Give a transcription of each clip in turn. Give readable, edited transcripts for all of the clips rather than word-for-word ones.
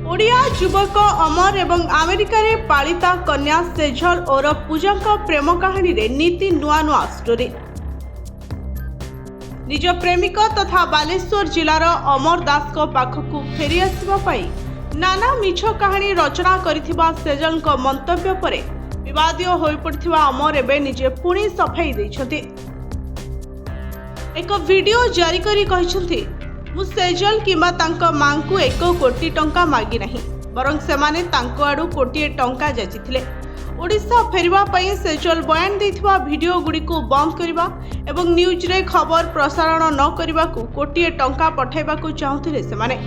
ओडिया युवक अमर एवं अमेरिका रे पालिता कन्या सेजल और पूजा प्रेम कहानी रे नीति नुआ नुआ स्टोरी। निज प्रेमिक तथा बालेश्वर जिलार अमर दास को पाखकु फेरी आसिबा पई नाना मिछ कहानी रचना करिथिबा सेजल को मंतव्य परे विवादित होई पड़थिबा अमर एबे निजे पुणी सफाई दैछथि। एक वीडियो जारी करी कहिसथि मु सेजल किंबा तांको मांकु 1 कोटी टंका मागी नहीं बरं सेमाने तांको आडू कोटिए टंका जाचिथिले। ओडिशा फेरिबा पई सेजल बयान दैथिबा वीडियो गुडी को बंद करिबा एवं न्यूज रे खबर प्रसारण न करिबा को कोटिए टंका पठाइबा को चाहुथिले सेमाने।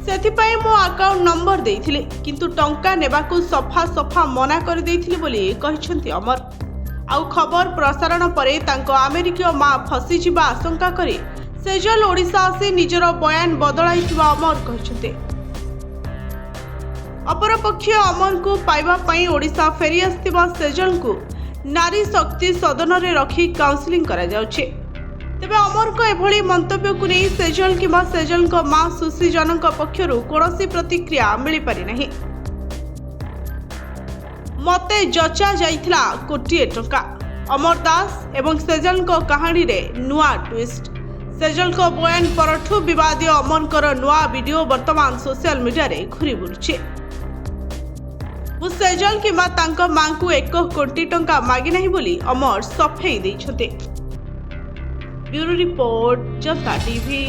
सेथिपाई मो अकाउंट नंबर देइथिले किंतु टंका नेबा को सफा सफा मना कर देइथिले बोली कहिसंती अमर। आउ खबर प्रसारण परे तांको अमेरिकीय मां फसी जिबा आशंका करी सेजल ओडिशा आसी निजर बयान बदलाइथिबा अमर कहिसंती। अपरपक्ष अमर को पाइबा पई ओडिशा फेरी आस्तिबा सेजल को नारी शक्ति सदन रे रखी काउंसलिंग करा जाउछे। तेबे अमर को एभली मंतव्य को नहीं सेजल किंबा सेजल को मां सुशी जनक पक्षरु कोनोसी प्रतिक्रिया मिली पारि नहीं। मते जचा जाइथिला कोटिए टंका अमर दास एवं सेजल को कहानी रे नुआ ट्विस्ट। सेजल को बयान परठू विवादित अमर नुआ वीडियो वर्तमान सोशल मीडिया रे घुरी बुलुछे। मु सेजल किंबा तांको मां को 1 कोटी टंका मागी नहीं बोली अमर सफेई दैछते। ब्यूरो रिपोर्ट जनता टीवी।